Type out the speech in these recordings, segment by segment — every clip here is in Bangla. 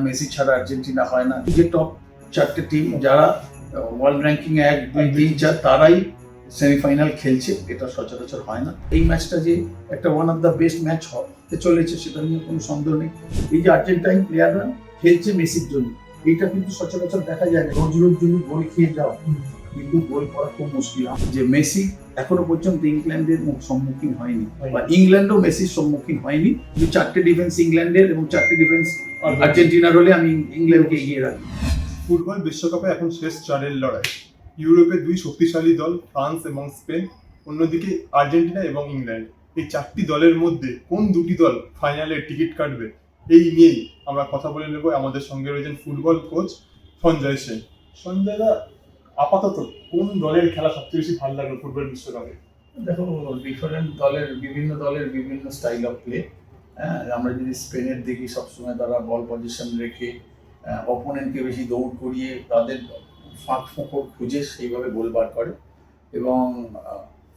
মেসি ছাড়া আর্জেন্টিনা হয় না। যে টপ 4টে টিম যারা ওয়ার্ল্ড র্যাঙ্কিং 1, 2, 3, 4 তারাই সেমিফাইনাল খেলছে, এটা সচরাচর হয় না। এই ম্যাচটা যে একটা one of the best match হতে চলেছে সেটা নিয়ে কোনো সন্দেহ নেই। এই যে আর্জেন্টাইন প্লেয়াররা খেলছে মেসির জন্য, এইটা কিন্তু সচরাচর দেখা যায় না। রোজ রোজ যদি গোল খেয়ে যাও কিন্তু গোল করা খুব মুশকিল। যে মেসি এখনো পর্যন্ত ইংল্যান্ডের সম্মুখীন হয়নি, বা ইংল্যান্ডও মেসির সম্মুখীন হয়নি। 4টে ডিফেন্স ইংল্যান্ডের এবং 4টে ডিফেন্স আর্জেন্টিনার হলে আমি ইংল্যান্ডকে এগিয়ে রাখি। ফুটবল বিশ্বকাপে এখন শেষ 4-এর লড়াই। ইউরোপের দুই শক্তিশালী দল ফ্রান্স এবং স্পেন, অন্যদিকে আর্জেন্টিনা এবং ইংল্যান্ড। এই 4টি দলের মধ্যে কোন দুটি দল ফাইনালের টিকিট কাটবে, এই নিয়েই আমরা কথা বলে নেব। আমাদের সঙ্গে রয়েছেন ফুটবল কোচ সঞ্জয় সেন। সঞ্জয় দা, আপাতত কোন দলের খেলা সবচেয়ে বেশি ভালো লাগলো ফুটবল বিশ্বকাপে? দেখো, বিভিন্ন দলের বিভিন্ন স্টাইল অফ প্লে। আমরা যদি স্পেনের দেখি, সবসময় তারা বল পজিশন রেখে অপোনেন্টকে বেশি দৌড় করিয়ে তাদের ফাঁক ফোঁকর খুঁজে সেইভাবে গোল বার করে। এবং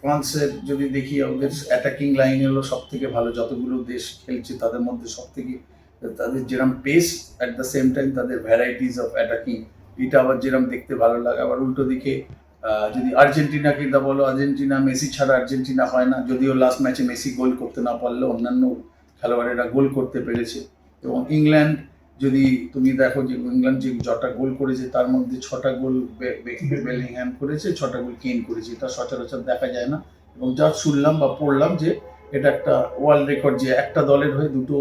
ফ্রান্সের যদি দেখি, ওদের অ্যাটাকিং লাইন হলো সব থেকে ভালো। যতগুলো দেশ খেলছে তাদের মধ্যে সব থেকে তাদের যেরকম pace, at the same time তাদের ভ্যারাইটিস অফ অ্যাটাকিং, এটা আবার যেরকম দেখতে ভালো লাগে। আবার উল্টো দিকে যদি আর্জেন্টিনাকে বলো, আর্জেন্টিনা মেসি ছাড়া আর্জেন্টিনা হয় না। যদিও লাস্ট ম্যাচে মেসি গোল করতে না পারলেও অন্যান্য খেলোয়াড়েরা গোল করতে পেরেছে। এবং ইংল্যান্ড যদি তুমি দেখো, যে ইংল্যান্ড যে যটা গোল করেছে তার মধ্যে 6টা গোল বেলিংহ্যাম করেছে, 6টা গোল কেন করেছে। এটা সচরাচর দেখা যায় না। এবং যা শুনলাম বা পড়লাম যে এটা একটা ওয়ার্ল্ড রেকর্ড, যে একটা দলের হয়ে দুটো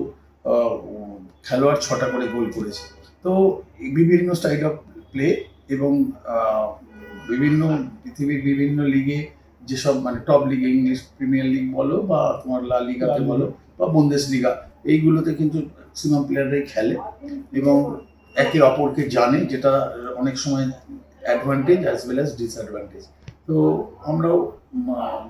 খেলোয়াড় 6টা করে গোল করেছে। তো বিভিন্ন স্টাইল অফ প্লে এবং পৃথিবীর বিভিন্ন লিগে যেসব টপ লিগে, ইংলিশ প্রিমিয়ার লিগ বলো বা তোমার লা লিগাতে বলো বা বুন্দেস লিগা, এইগুলোতে কিন্তু ম্যাক্সিমাম প্লেয়াররাই খেলে এবং একে অপরকে জানে, যেটা অনেক সময় advantage as well as disadvantage. তো আমরাও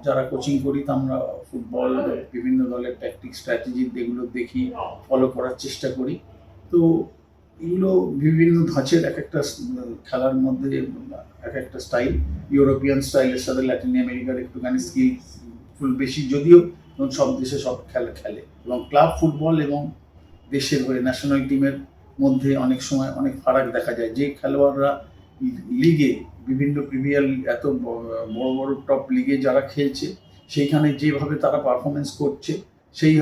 যারা কোচিং করি, তা আমরা ফুটবল বিভিন্ন দলের ট্যাকটিক স্ট্র্যাটেজি এগুলো দেখি, ফলো করার চেষ্টা করি। তো এগুলো বিভিন্ন ধাঁচের এক একটা খেলার মধ্যে এক একটা স্টাইল। ইউরোপিয়ান স্টাইলের সাথে ল্যাটিন আমেরিকার একটুখানি স্কিল বেশি, যদিও সব দেশে সব খেলা খেলে। এবং ক্লাব ফুটবল এবং দেশের হয়ে ন্যাশনাল টিমের মধ্যে অনেক সময় অনেক ফারাক দেখা যায়। যে খেলোয়াড়রা লিগে বিভিন্ন প্রিমিয়ার এত বড় বড় টপ লিগে যারা খেলছে, সেইখানে যেভাবে তারা পারফরমেন্স করছে সেই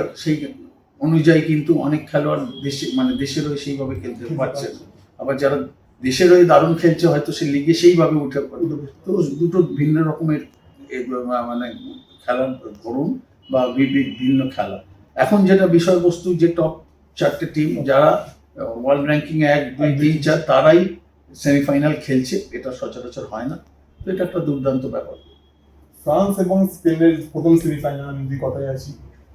অনুযায়ী কিন্তু অনেক খেলোয়াড় দেশের হয়ে সেইভাবে খেলতে পারছে না। আবার যারা দেশের হয়ে দারুণ খেলছে, হয়তো সেই লিগে সেইভাবে উঠে পড়ে। তো দুটো ভিন্ন রকমের খেলার ধরুন বা বিভিন্ন খেলা। এখন যেটা বিষয়বস্তু, যে টপ 4টে টিম যারা ওয়ার্ল্ড র্যাঙ্কিং 1, 2, 3, 4 তারাই সেমিফাইনাল খেলছে, এটা সচরাচর হয় না। তো এটা একটা দুর্দান্ত ব্যাপার। ফ্রান্স এবং স্পেনের প্রথম সেমিফাইনাল যদি কথায় আসি,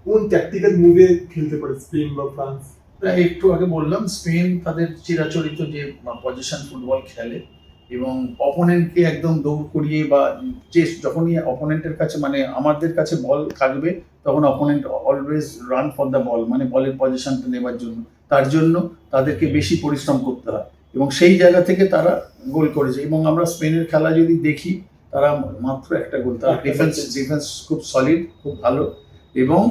কোন ট্যাকটিক্যাল মুভে খেলতে পারে স্পেন বা ফ্রান্স? একটু আগে বললাম, স্পেন তাদের চিরাচরিত যে পজিশন ফুটবল খেলে এবং অপোনেন্টকে একদম দৌড় করিয়ে বা যখনই অপোনেন্টের কাছে আমাদের কাছে বল থাকবে, তখন opponent always run for the ball, বলের পজিশনটা নেবার জন্য। তার জন্য তাদেরকে বেশি পরিশ্রম করতে হয় এবং সেই জায়গা থেকে তারা গোল করেছে। এবং আমরা স্পেনের খেলা যদি দেখি, তারা মাত্র একটা গোল, তারা ডিফেন্স খুব সলিড, খুব ভালো এবং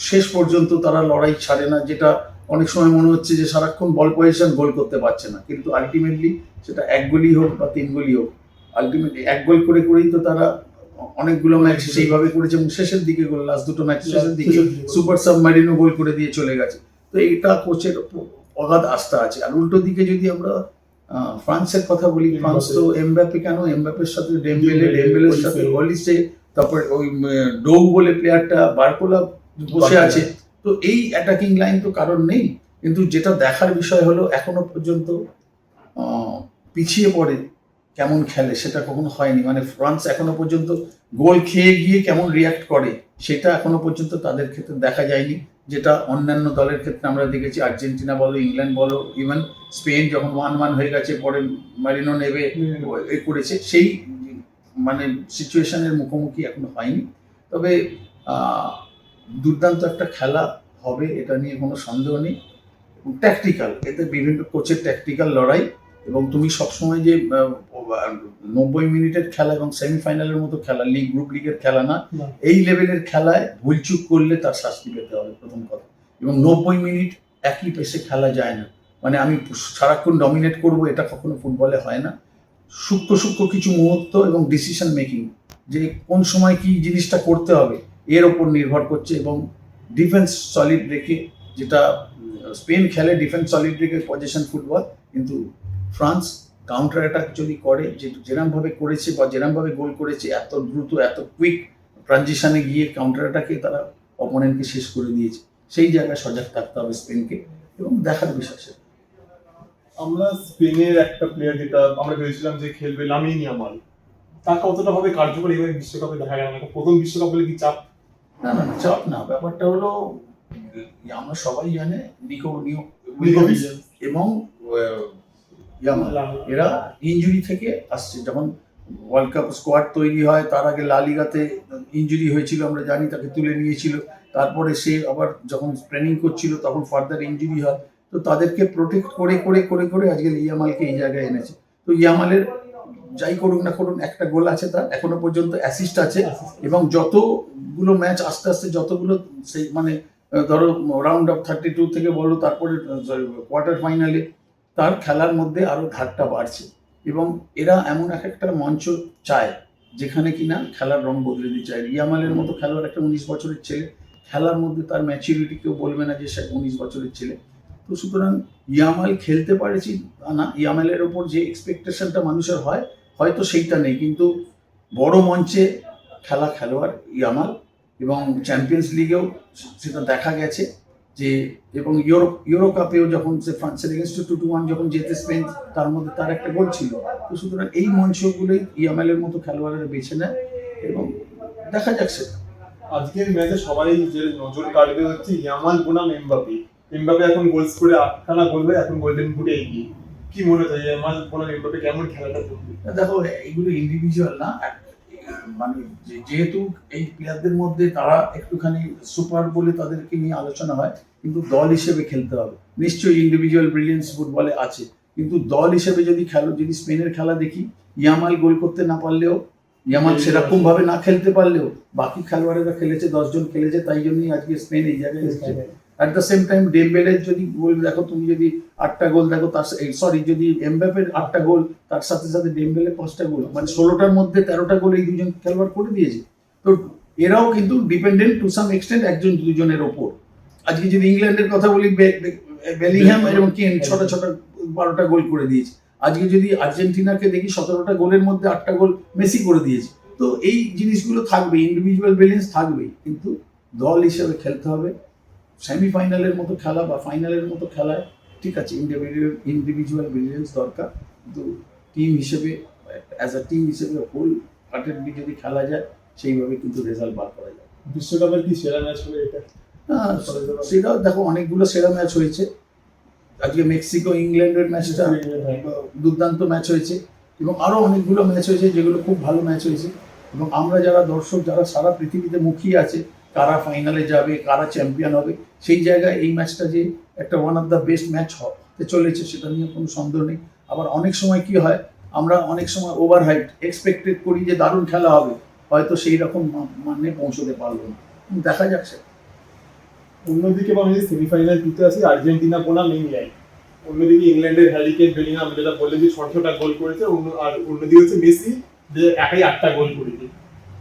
শেষ পর্যন্ত তারা লড়াই ছাড়ে না। যেটা অনেক সময় মনে হচ্ছে যে সারাক্ষণ বল পজিশন, গোল করতে পারছে না, কিন্তু আলটিমেটলি সেটা 1 গোলই হোক বা 3 গোলই হোক, আলটিমেটলি 1 গোল করেই তো তারা অনেকগুলো ম্যাচ সেইভাবে করেছে। এবং শেষের দিকে গোল, লাস্ট দুটো ম্যাচ শেষের দিকে সুপার সাবমারিনও গোল করে দিয়ে চলে গেছে। তো এটা কোচের অগাধ আস্থা আছে। আর উল্টো দিকে যদি আমরা ফ্রান্সের কথা বলি, ফ্রান্স তো এমবাপে, এমবাপের সাথে ডেম্বেলের সাথে অলিসে, তারপরে ওই ডৌ বলে প্লেয়ারটা বারকোলা বসে আছে। তো এই অ্যাটাকিং লাইন তো কারণ নেই, কিন্তু যেটা দেখার বিষয় হলো এখনো পর্যন্ত পিছিয়ে পড়ে কেমন খেলে সেটা কখনো হয়নি। ফ্রান্স এখনো পর্যন্ত গোল খেয়ে গিয়ে কেমন রিয়াক্ট করে সেটা এখনো পর্যন্ত তাদের ক্ষেত্রে দেখা যায়নি, যেটা অন্যান্য দলের ক্ষেত্রে আমরা দেখেছি। আর্জেন্টিনা বলো, ইংল্যান্ড বলো, ইভেন স্পেন যখন 1-1 হয়ে গেছে, পরে মারিনো নেবে করেছে, সেই সিচুয়েশনের মুখোমুখি এখনো হয়নি। তবে দুর্দান্ত একটা খেলা হবে, এটা নিয়ে কোনো সন্দেহ নেই। ট্যাকটিক্যাল, এতে বিভিন্ন কোচের ট্যাকটিক্যাল লড়াই। এবং তুমি সবসময় যে 90 মিনিটের খেলা এবং সেমিফাইনালের মতো খেলা, গ্রুপ লিগের খেলা না, এই লেভেলের খেলায় ভুলচুক করলে তার শাস্তি পেতে হবে, প্রথম কথা। এবং 90 মিনিট একই পেসে খেলা যায় না। মানে আমি সারাক্ষণ ডমিনেট করব, এটা কখনো ফুটবলে হয় না। সূক্ষ্ম সূক্ষ্ম কিছু মুহূর্ত এবং ডিসিশন মেকিং, যে কোন সময় কি জিনিসটা করতে হবে এর ওপর নির্ভর করছে। এবং ডিফেন্স সলিড রেখে, যেটা স্পেন খেলে ডিফেন্স সলিড রেখে পজিশন ফুটবল, কিন্তু ফ্রান্স কাউন্টার অ্যাটাক যদি করে, যেরমভাবে করেছে বা যেরমভাবে গোল করেছে, এত দ্রুত এত কুইক ট্রানজিশনে গিয়ে কাউন্টার অ্যাটাকে তারা অপোনেন্টকে শেষ করে দিয়েছে। সেই জায়গায় সজাগ থাকতে হবে স্পেনকে, এবং দেখার বিষয় সেটা। আমরা স্পেনের একটা প্লেয়ার যেটা আমরা ভেবেছিলাম যে খেলবে লামিন ইয়ামাল, তা কতটা ভাবে কার্যকরী এবার বিশ্বকাপে দেখা গেল না? প্রথম বিশ্বকাপ বলে কি চাপ? না না না, চাপ না, ব্যাপারটা হলো আমরা সবাই জানে নিকো উইলিয়ামস এবং ইয়ামাল এরা ইনজুরি থেকে আসছে। যখন ওয়ার্ল্ড কাপ স্কোয়াড তৈরি হয়, তার আগে লা লিগাতে ইনজুরি হয়েছিল, আমরা জানি, তাকে তুলে নিয়েছিল। তারপরে সে আবার যখন ট্রেনিং করছিল তখন ফার্দার ইনজুরি হয়। তো তাদেরকে প্রোটেক্ট করে করে করে করে আজকে ইয়ামালকে এই জায়গায় এনেছে। তো ইয়ামালের যাই করুক না করুন, একটা গোল আছে তার, এখনো পর্যন্ত অ্যাসিস্ট আছে। এবং যতগুলো ম্যাচ আস্তে আস্তে, যতগুলো সেই মানে ধরো রাউন্ড অফ 32 থেকে বলো, তারপরে কোয়ার্টার ফাইনালে তার খেলার মধ্যে আরো ধারটা বাড়ছে। এবং এরা এমন একটা মঞ্চ চায় যেখানে কিনা খেলার রং বদলে দিতে চায়। ইয়ামালের মতো খেলোয়াড়, একটা 19 বছরের ছেলে, খেলার মধ্যে তার ম্যাচুরিটি কেউ বলবে না যে সে 19 বছরের ছেলে। তো সুতরাং ইয়ামাল খেলতে পারেছি না, ইয়ামালের ওপর যে এক্সপেকটেশনটা মানুষের হয়, হয়তো সেইটা নেই, কিন্তু বড় মঞ্চে খেলা খেলোয়াড় ইয়ামাল। এবং চ্যাম্পিয়ন্স লিগেও সেটা দেখা গেছে যে, এবং ইউরো কাপেও যখন সে ফ্রান্সের এগেনস্টে 2-1 যখন জেতে স্পেন, তার মধ্যে তার একটা গোল ছিল। তো সুতরাং এই মঞ্চগুলোই ইয়ামালের মতো খেলোয়াড়েরা বেছে নেয়, এবং দেখা যাক সেটা। আজকের ম্যাচে সবাই যে নজর কাড়বে হচ্ছে ইয়ামাল বনাম এমবাপে। এমবাপে এখন গোল স্কোরে 8খানা গোল হয়ে এখন গোল্ডেন বুটে এগিয়ে। কি মনে হয় ইয়ামাল বনাম এমবাপে কেমন খেলাটা করবে? দেখো, এগুলো ইন্ডিভিজুয়াল না, মানে যেহেতু এই প্লেয়ারদের মধ্যে তারা একটুখানি সুপার বলে তাদেরকে নিয়ে আলোচনা হয়, কিন্তু দল হিসেবে খেলতে হবে। নিশ্চয়ই ইন্ডিভিজুয়াল ব্রিলিয়েন্স ফুটবলে আছে, কিন্তু দল হিসেবে যদি যদি স্পেনের খেলা দেখি, ইয়ামাল গোল করতে না পারলেও, ইয়ামাল সেরকম ভাবে না খেলতে পারলেও, বাকি খেলোয়াড়েরা খেলেছে, 10 জন খেলেছে, তাই জন্যই আজকে স্পেন এই জায়গায় এসেছে। অ্যাট দ্য সেম টাইম ডেম্বেলের যদি গোল দেখো, তুমি যদি 8টা গোল দেখো, তার যদি এমবাপের 8টা গোল, তার সাথে সাথে ডেম্বেলের 5টা গোল, মানে 16টার মধ্যে 13টা গোল এই দুজন খেলোয়াড় করে দিয়েছে। তো এরাও কিন্তু ডিপেন্ডেন্ট টু সাম এক্সটেন্ট একজন দুজনের ওপর। আজকে যদি ইংল্যান্ডের কথা বলি, বেলিংহাম এবং কেন 12টা গোল করে দিয়েছে। আজকে যদি আর্জেন্টিনাকে দেখি, 17টা গোলের মধ্যে 8টা গোল মেসি করে দিয়েছে। তো এই জিনিসগুলো থাকবে, ইন্ডিভিজুয়াল ব্রিলিয়েন্স থাকবেই, কিন্তু দল হিসেবে খেলতে হবে। সেমিফাইনালের মতো খেলা বা ফাইনালের মতো খেলায় ঠিক আছে, ইন্ডিভিজুয়াল ব্রিলিয়েন্স দরকার, কিন্তু টিম হিসেবে, অ্যাজ আ টিম হিসেবে হোল হার্টেডলি যদি খেলা যায়, সেইভাবে কিন্তু রেজাল্ট বার করা যায়। বিশ্বকাপের কি সেরা ম্যাচ হবে এটা? সেটাও দেখো, অনেকগুলো সেরা ম্যাচ হয়েছে। আজকে মেক্সিকো ইংল্যান্ডের ম্যাচটা দুর্দান্ত ম্যাচ হয়েছে, এবং আরো অনেকগুলো ম্যাচ হয়েছে যেগুলো খুব ভালো ম্যাচ হয়েছে। এবং আমরা যারা দর্শক, যারা সারা পৃথিবীতে মুখিয়ে আছে কারা ফাইনালে যাবে, কারা চ্যাম্পিয়ন হবে, সেই জায়গায় এই ম্যাচটা যে একটা one of the best match হতে চলেছে, সেটা নিয়ে কোনো সন্দেহ নেই। আবার অনেক সময় কি হয়, আমরা অনেক সময় ওভার হাইট এক্সপেক্টেড করি যে দারুণ খেলা হবে, হয়তো সেই রকম মানে পৌঁছতে পারবো না, দেখা যাচ্ছে। অন্যদিকে আমি যদি সেমিফাইনাল 2তে আসি, আর্জেন্টিনা বনাম ইংল্যান্ড। অন্যদিকে ইংল্যান্ডের হ্যারি কেন, বেলিংহাম যেটা বললে যে 16টা গোল করেছে, আর অন্যদিকে হচ্ছে মেসি যে একাই 8টা গোল করেছে।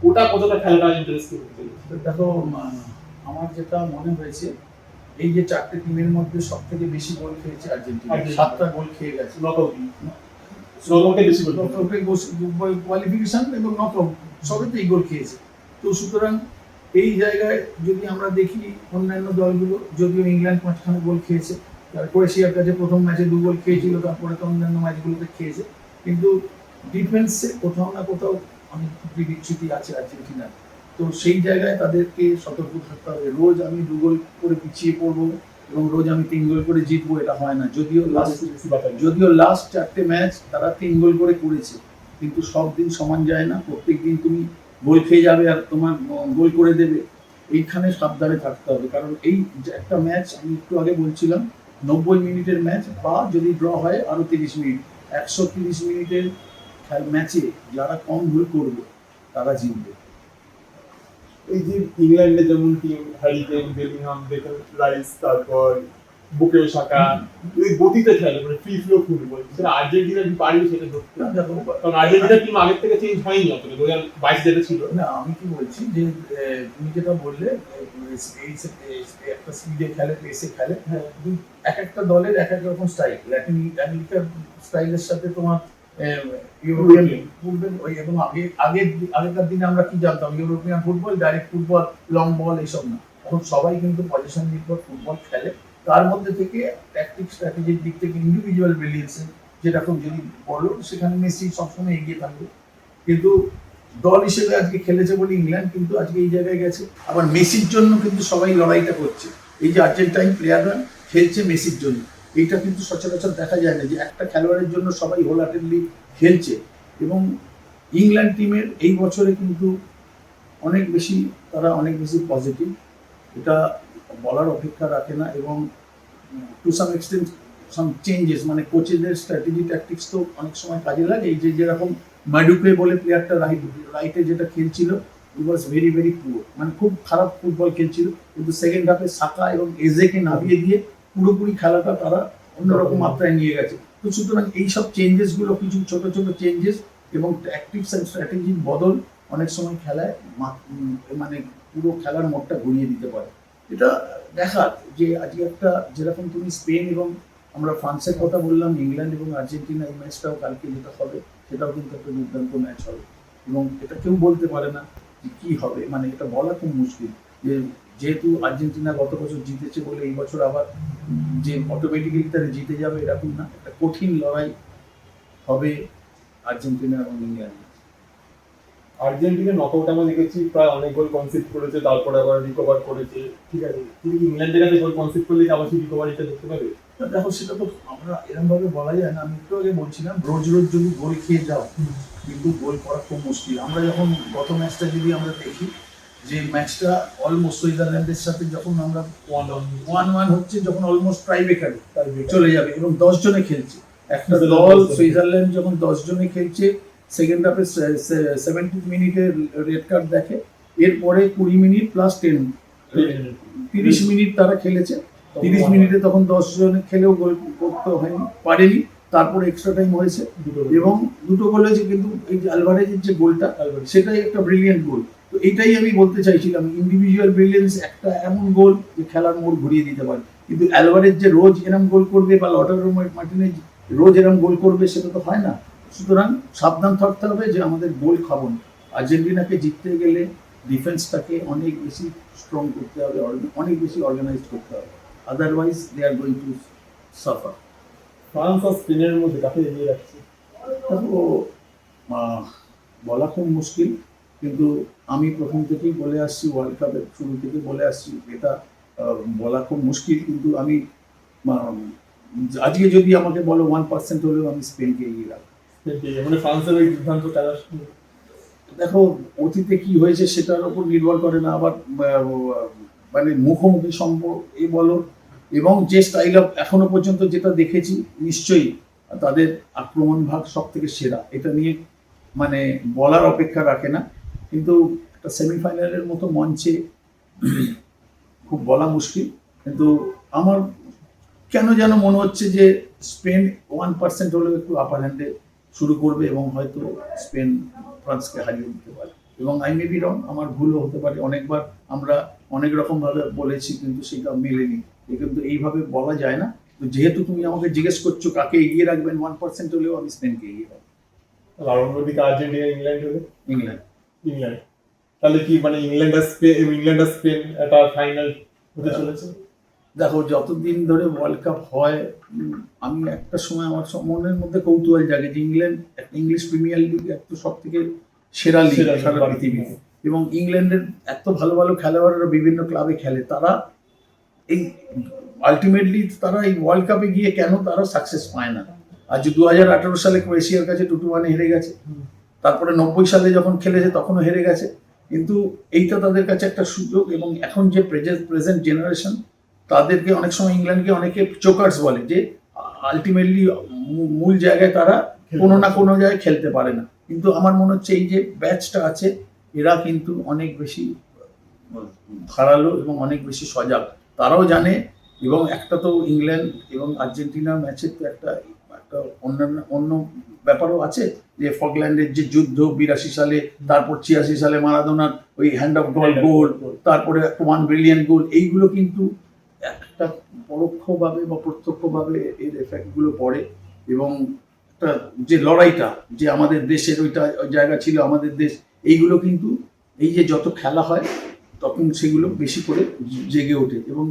ওটা কতটা খেলাটা ইন্টারেস্টিং হচ্ছে? দেখো, আমার যেটা মনে হয়েছে, এই যে 4টে টিমের মধ্যে সব থেকে বেশি গোল খেয়েছে আর্জেন্টিনা, 7টা গোল খেয়ে গেছে। নকআউটে বেশি গোল, কোয়ালিফিকেশন এবং নকআউট সবেতেই গোল খেয়েছে। তো সুতরাং এই জায়গায় যদি আমরা দেখি, অন্যান্য দলগুলো, যদিও ইংল্যান্ড 5খানা গোল খেয়েছে, ক্রোয়েশিয়ার কাছে প্রথম ম্যাচে 2 গোল খেয়েছিল, তারপরে তো অন্যান্য ম্যাচগুলোতে খেয়েছে, কিন্তু ডিফেন্সে কোথাও না কোথাও অনেক বিচ্যুতি আছে আর্জেন্টিনার। তো সেই জায়গায় তাদেরকে সতর্ক থাকতে হবে। রোজ আমি 2 গোল করে পিছিয়ে পড়বো এবং রোজ আমি 3 গোল করে জিতবো, এটা হয় না। যদিও লাস্ট 4টে ম্যাচ তারা 3 গোল করে করেছে, কিন্তু সব দিন সমান যায় না। প্রত্যেক দিন তুমি গোল খেয়ে যাবে আর তোমার গোল করে দেবে, এইখানে সাবধানে থাকতে হবে। কারণ এই যে একটা ম্যাচ, আমি একটু আগে বলছিলাম, 90 মিনিটের ম্যাচ, বা যদি ড্র হয় আরো 30 মিনিট, 130 মিনিটের ম্যাচে যারা কম গোল করবে তারা জিতবে। এই যে ইংল্যান্ডে যেমন team Harry Kane, Bellingham, Declan Rice, তারপর বুকেও শাখা এই গতিতে খেলে, মানে ফ্রি ফ্লো ফুটবল, সেটা আর্জেন্টিনা কি পারবে সেটা ধরতে? দেখো, কারণ আর্জেন্টিনা টিম আগের থেকে চেঞ্জ হয়নি অতটা, 2022 যেটা ছিল। না আমি কি বলছি যে তুমি যেটা বললে একটা স্পিডে খেলে, পেসে খেলে, হ্যাঁ, কিন্তু এক একটা দলের এক এক রকম স্টাইল। ল্যাটিন আমেরিকার স্টাইলের সাথে তোমার ইউরোপিয়ান ফুটবল এবং আগেকার দিনে আমরা কি জানতাম, European football, direct football, long ball, এইসব না। এখন সবাই কিন্তু পজিশন নির্ভর ফুটবল খেলে। তার মধ্যে থেকে ট্যাকটিক স্ট্র্যাটেজির দিক থেকে ইন্ডিভিজুয়াল ব্রিলিয়েন্স, যেরকম যদি বলো, সেখানে মেসি সবসময় এগিয়ে থাকবে। কিন্তু দল হিসেবে আজকে খেলেছে বলে ইংল্যান্ড কিন্তু আজকে এই জায়গায় গেছে। আবার মেসির জন্য কিন্তু সবাই লড়াইটা করছে। এই যে আর্জেন্টাইন প্লেয়াররা খেলছে মেসির জন্য, এইটা কিন্তু সচরাচর দেখা যায় না যে একটা খেলোয়াড়ের জন্য সবাই হোলহার্টেডলি খেলছে। এবং ইংল্যান্ড টিমের এই বছরে কিন্তু অনেক বেশি পজিটিভ, এটা বলার অপেক্ষা রাখে না। এবং to some extent some changes, মানে কোচেদের স্ট্র্যাটেজি ট্যাকটিক্স তো অনেক সময় কাজে লাগে। এই যে যেরকম মাডুকে বলে প্লেয়ারটা রাইটে যেটা খেলছিল, ই ওয়াজ ভেরি ভেরি পুয়ার, মানে খুব খারাপ ফুটবল খেলছিল, কিন্তু সেকেন্ড হাফে সাকা এবং এজেকে নামিয়ে দিয়ে পুরোপুরি খেলাটা তারা অন্যরকম মাত্রায় নিয়ে গেছে। তো সুতরাং এইসব চেঞ্জেসগুলো, কিছু ছোট ছোট চেঞ্জেস এবং ট্যাকটিক্স অ্যান্ড স্ট্র্যাটেজির বদল অনেক সময় খেলায় মানে পুরো খেলার মোড়টা ঘুরিয়ে দিতে পারে। এটা দেখার যে আজকে একটা, যেরকম তুমি স্পেন এবং আমরা ফ্রান্সের কথা বললাম, ইংল্যান্ড এবং আর্জেন্টিনা, এই ম্যাচটাও কালকে যেটা হবে সেটাও কিন্তু একটা দুর্দান্ত ম্যাচ হবে। এবং এটা কেউ বলতে পারে না যে কী হবে, মানে এটা বলা খুব মুশকিল। যেহেতু আর্জেন্টিনা গত বছর জিতেছে বলে এই বছর আবার যে অটোমেটিক্যালি তারা জিতে যাবে এরকম না, একটা কঠিন লড়াই হবে আর্জেন্টিনা এবং ইংল্যান্ড। আর্জেন্টিনা নকআউট আমরা দেখেছি প্রায় অনেক গোল কনসিড করেছে, তারপরে আবার রিকভার করেছে, ঠিক আছে, কিন্তু ইংল্যান্ডের কাছে গোল কনসিড করলে কি আবার সেই রিকভারিটা দেখতে পাবে? দেখো, সেটা তো আমরা এরকম ভাবে বলা যায় না। আমি একটু আগে বলছিলাম, রোজ রোজ যদি গোল খেয়ে যাও কিন্তু গোল করা খুব মুশকিল। আমরা যখন গত ম্যাচটা যদি আমরা দেখি, যে ম্যাচটা অলমোস্ট সুইজারল্যান্ডের সাথে যখন আমরা 1-1 হচ্ছে, যখন অলমোস্ট টাইব্রেকারে চলে যাবে এবং 10 জনে খেলছে একটা দল, সুইজারল্যান্ড যখন 10 জনে খেলছে, সেকেন্ড হাফে 70 মিনিটে রেড কার্ড দেখে, এরপরে 20 মিনিট প্লাস 10 30 মিনিট তারা খেলেছে। 30 মিনিটে তখন 10 জনে খেলেও গোল করতে হয়নি, পারেনি। তারপরে এক্সট্রা টাইম হয়েছে এবং দুটো গোল হয়েছে, কিন্তু এই যে আলভারেজের যে গোলটা, সেটাই একটা ব্রিলিয়েন্ট গোল। তো এটাই আমি বলতে চাইছিলাম, ইন্ডিভিজুয়াল ব্রিলিয়েন্স একটা এমন গোল যে খেলার মোড় ঘুরিয়ে দিতে পারে। কিন্তু অ্যালভারেজ যে রোজ এরম গোল করবে বা লটারো মার্টিনেজ রোজ এরম গোল করবে, সেটা তো হয় না। সুতরাং সাবধান থাকতে হবে যে আমাদের গোল খাবো না। আর্জেন্টিনাকে জিততে গেলে ডিফেন্সটাকে অনেক বেশি স্ট্রং করতে হবে, অনেক বেশি অর্গানাইজ করতে হবে, otherwise they are going to suffer. France আর স্পেনের মধ্যে কাকে এগিয়ে রাখছে? দেখো, বলা খুব মুশকিল, কিন্তু আমি প্রথম থেকেই বলে আসছি, ওয়ার্ল্ড কাপের শুরু থেকে বলে আসছি, এটা বলা খুব মুশকিল। কিন্তু আমি আজকে যদি আমাকে বলো 1% হলেও আমি স্পেনকে এগিয়ে রাখবো। মানে ফ্রান্সের ওই দুর্দান্ত খেলা, দেখো অতীতে কি হয়েছে সেটার উপর নির্ভর করে না, আবার মানে মুখোমুখি সম্পর্ক এই বলো, এবং যে স্টাইল অফ এখনো পর্যন্ত যেটা দেখেছি, নিশ্চয়ই তাদের আক্রমণ ভাগ সব থেকে সেরা, এটা নিয়ে মানে বলার অপেক্ষা রাখে না। কিন্তু একটা সেমিফাইনালের মতো মঞ্চে খুব বলা মুশকিল। কিন্তু আমার কেন যেন মনে হচ্ছে যে স্পেন 1% হলেও একটু আপার হ্যান্ডে শুরু করবে এবং হয়তো স্পেন ফ্রান্সকে হারিয়ে দিতে পারে। এবং আই মে বি রং, আমার ভুলও হতে পারে। অনেকবার আমরা অনেক রকমভাবে বলেছি, কিন্তু সেটা মেলেনি। কিন্তু এইভাবে বলা যায় না। তো যেহেতু তুমি আমাকে জিজ্ঞেস করছো কাকে এগিয়ে রাখবেন, 1% হলেও আমি স্পেনকে এগিয়ে রাখবো। আর অন্যদিকে আর্জেন্টিনা ইংল্যান্ড হলে? ইংল্যান্ড। তাহলে কি মানে ইংল্যান্ড আর স্পেন একটা ফাইনাল হতে চলেছে? দেখো, যতদিন ধরে ওয়ার্ল্ড কাপ হয়, আমি একটা সময় আমার মনের মধ্যে কৌতূহল জাগে যে ইংলিশ প্রিমিয়ার লিগ একটা সব থেকে সেরা লিগ সারা পৃথিবীতে, এবং ইংল্যান্ডের এত ভালো ভালো খেলোয়াড়রা বিভিন্ন ক্লাবে খেলে। তারা এই আলটিমেটলি তারা এই ওয়ার্ল্ড কাপে গিয়ে কেন তারা সাকসেস পায় না? আজ 2018 সালে ক্রোয়েশিয়ার কাছে 2-1 হেরে গেছে, তারপরে 90 সালে যখন খেলেছে তখনও হেরে গেছে। কিন্তু এইটা তাদের কাছে একটা সুযোগ। এবং এখন যে প্রেজেন্ট জেনারেশন, তাদেরকে অনেক সময় ইংল্যান্ডকে অনেকে চোকার্স বলে, যে আলটিমেটলি মূল জায়গায় তারা কোনো না কোনো জায়গায় খেলতে পারে না। কিন্তু আমার মনে হচ্ছে এই যে ব্যাচটা আছে, এরা কিন্তু অনেক বেশি ধারালো এবং অনেক বেশি সজাগ। তারাও জানে এবং একটা তো ইংল্যান্ড এবং আর্জেন্টিনা ম্যাচের তো একটা একটা অন্য ব্যাপারও আছে, যে ফকল্যান্ডের যে যুদ্ধ 82 সালে, তারপর 86 সালে মারাদোনার ওই হ্যান্ড অফ গড গোল, তারপরে 1 ব্রিলিয়ান্ট গোল, এইগুলো কিন্তু একটা পরোক্ষভাবে বা প্রত্যক্ষভাবে এর এফেক্টগুলো পড়ে। এবং একটা যে লড়াইটা, যে আমাদের দেশের ওইটা ওই জায়গা ছিল আমাদের দেশ, এইগুলো কিন্তু এই যে যত খেলা হয় তখন সেগুলো বেশি করে জেগে ওঠে। এবং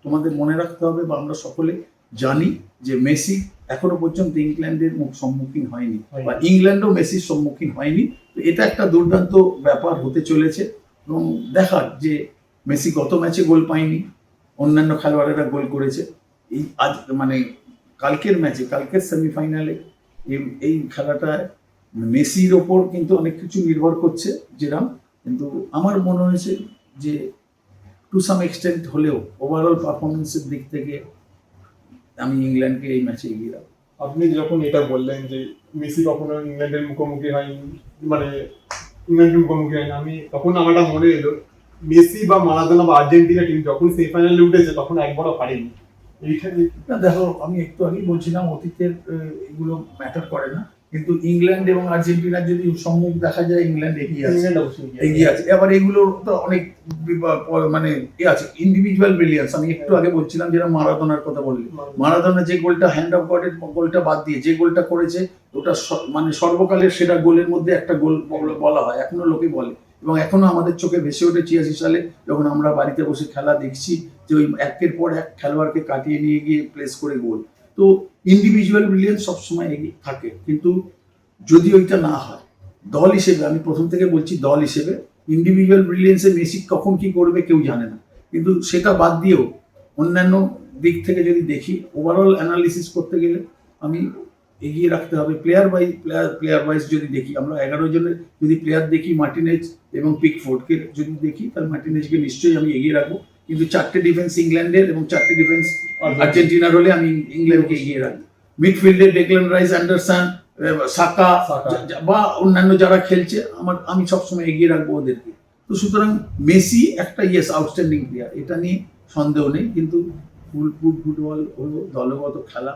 তোমাদের মনে রাখতে হবে, বা আমরা সকলে জানি, যে মেসি এখনো পর্যন্ত ইংল্যান্ডের সম্মুখীন হয়নি, বা ইংল্যান্ডও মেসির সম্মুখীন হয়নি। তো এটা একটা দুর্দান্ত ব্যাপার হতে চলেছে। এবং দেখার যে মেসি গত ম্যাচে গোল পায়নি, অন্যান্য খেলোয়াড়েরা গোল করেছে। এই আজ মানে কালকের ম্যাচে, কালকের সেমিফাইনালে এই খেলাটায় মেসির ওপর কিন্তু অনেক কিছু নির্ভর করছে যেরাম, কিন্তু আমার মনে হয়েছে যে টু সাম এক্সটেন্ট হলেও ওভারঅল পারফরমেন্সের দিক থেকে আমি ইংল্যান্ডকে এই ম্যাচে এগিয়ে রাখবো। আপনি যখন এটা বললেন যে মেসি কখনো ইংল্যান্ডের মুখোমুখি হয়নি, মানে ইংল্যান্ডের মুখোমুখি হয়নি, আমি তখন আমার মনে এলো মেসি বা মারাদোনা বা আর্জেন্টিনা টিম যখন সেমিফাইনালে উঠেছে তখন একবারও হারেনি। এইখানে না দেখো, আমি একটু আগেই বলছিলাম অতীতের এগুলো ম্যাটার করে না, কিন্তু ইংল্যান্ড এবং আর্জেন্টিনার যদি সম্মুখ দেখা যায়, ইংল্যান্ড এগিয়ে আছে, ইংল্যান্ড অবশ্যই এগিয়ে আছে। এবার এগুলোর তো অনেক মানে আছে ইন্ডিভিজুয়াল ব্রিলিয়ান্স। আমি একটু আগে বলছিলাম যেটা মারাদোনার কথা বললি, মারাদোনা যে গোলটা হ্যান্ড অফ গডের গোলটা বাদ দিয়ে যে গোলটা করেছে, ওটা মানে সর্বকালের সেরা গোলের মধ্যে একটা গোল বলা হয়, এখনো লোকে বলে। এবং এখনো আমাদের চোখে ভেসে ওঠে 86 সালে যখন আমরা বাড়িতে বসে খেলা দেখছি, যে ওই একের পর এক খেলোয়াড়কে কাটিয়ে নিয়ে গিয়ে প্লেস করে গোল। তো ইন্ডিভিজুয়াল ব্রিলিয়ান্স সবসময় এগিয়ে থাকে, কিন্তু যদি ওইটা না হয়, দল হিসেবে, আমি প্রথম থেকে বলছি দল হিসেবে ইন্ডিভিজুয়াল ব্রিলিয়েন্সে মেসি কখন কি করবে কেউ জানে না। কিন্তু সেটা বাদ দিয়েও অন্যান্য দিক থেকে যদি দেখি, ওভারঅল অ্যানালিসিস করতে গেলে আমি এগিয়ে রাখতে হবে প্লেয়ার ওয়াইজ। যদি দেখি আমরা 11 জনের যদি প্লেয়ার দেখি, মার্টিনেজ এবং পিকফোর্ডকে যদি দেখি, তাহলে মার্টিনেজকে নিশ্চয়ই আমি এগিয়ে রাখবো। কিন্তু 4টে ডিফেন্স ইংল্যান্ডের এবং 4টে ডিফেন্স আর্জেন্টিনার হলে আমি ইংল্যান্ডকে এগিয়ে রাখবো। মিডফিল্ডে ডেক্লান রাইস, অ্যান্ডারসন, সাকা বা অন্যান্য যারা খেলছে, আমি সবসময় এগিয়ে রাখবো ওদেরকে। তো সুতরাং মেসি একটা আউটস্ট্যান্ডিং প্লেয়ার, এটা নিয়ে সন্দেহ নেই, কিন্তু ফুটবল হলো দলগত খেলা।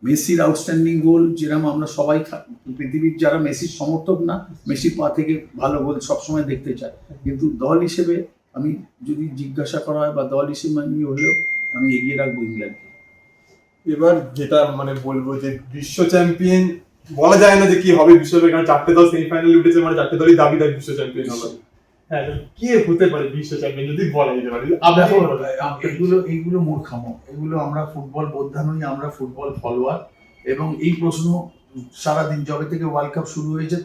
মেসির আউটস্ট্যান্ডিং গোল যেরকম আমরা সবাই, পৃথিবীর যারা মেসির সমর্থক না, মেসির পা থেকে ভালো গোল সবসময় দেখতে চায়। কিন্তু দল হিসেবে আমি যদি জিজ্ঞাসা করা হয়, বা দল হিসেবে আমি হলেও আমি এগিয়ে রাখবো ইংল্যান্ডকে। এবার যেটা বলবো যে বিশ্ব চ্যাম্পিয়ন বলা যায় না যে কি হবে বিশ্বকাপে, কারণ 4টে দল সেমিফাইনালে উঠেছে, মানে 4টে দলই দাবিদার বিশ্ব চ্যাম্পিয়ন হবে। হ্যাঁ, কে হতে পারে বিশ্ব চ্যাম্পিয়ন যদি বলা যেতে পারে? দেখো, এইগুলো মূর্খামো, এগুলো আমরা ফুটবল বোদ্ধা নই, আমরা ফুটবল ফলোয়ার। এবং এই প্রশ্ন সারাদিন যবে থেকে ওয়ার্ল্ড কাপ শুরু হয়েছে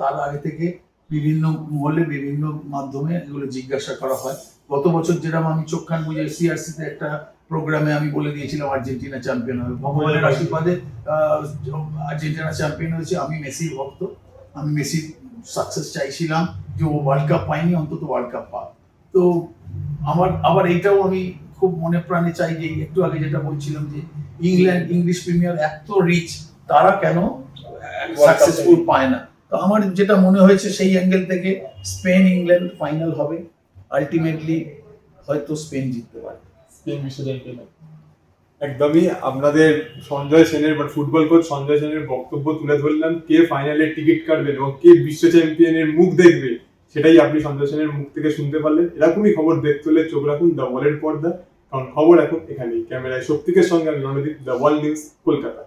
তার আগে থেকে বিভিন্ন মহলে বিভিন্ন মাধ্যমে এগুলো জিজ্ঞাসা করা হয়। গত বছর যেরকম আমি চোখ কান বুঝে সিআরসিতে একটা প্রোগ্রামে আমি বলে দিয়েছিলাম আর্জেন্টিনা চ্যাম্পিয়ন হবে, ভগবানের আশীর্বাদে আর্জেন্টিনা চ্যাম্পিয়ন হয়েছে। আমি মেসির ভক্ত, আমি মেসির সাকসেস চাইছিলাম, যে ও ওয়ার্ল্ড কাপ পায়নি, অন্তত ওয়ার্ল্ড কাপ পাক। তো আবার এইটাও আমি খুব মনে প্রাণে চাই যে একটু আগে যেটা বলছিলাম, যে ইংল্যান্ড ইংলিশ প্রিমিয়ার এত রিচ, তারা কেন সাকসেসফুল পায় না। তো আমার যেটা মনে হয়েছে সেই অ্যাঙ্গেল থেকে স্পেন ইংল্যান্ড ফাইনাল হবে, আলটিমেটলি হয়তো স্পেন জিততে পারে। স্পেন বিশ্ব চ্যাম্পিয়ন একদমই। আপনাদের সঞ্জয় সেনের ফুটবল কোচ সঞ্জয় সেনের বক্তব্য তুলে ধরলাম, কে ফাইনালের টিকিট কাটবে এবং কে বিশ্ব চ্যাম্পিয়নের মুখ দেখবে, সেটাই আপনি সঞ্জয় সেনের মুখ থেকে শুনতে পারলেন। এরকমই খবর দেখতে হলে চোখ রাখুন দ্য ওয়ালের পর্দা, কারণ খবর এখন এখানেই। ক্যামেরায় শক্তিকের সঙ্গে আমি Randeep, the Wall News, Kolkata.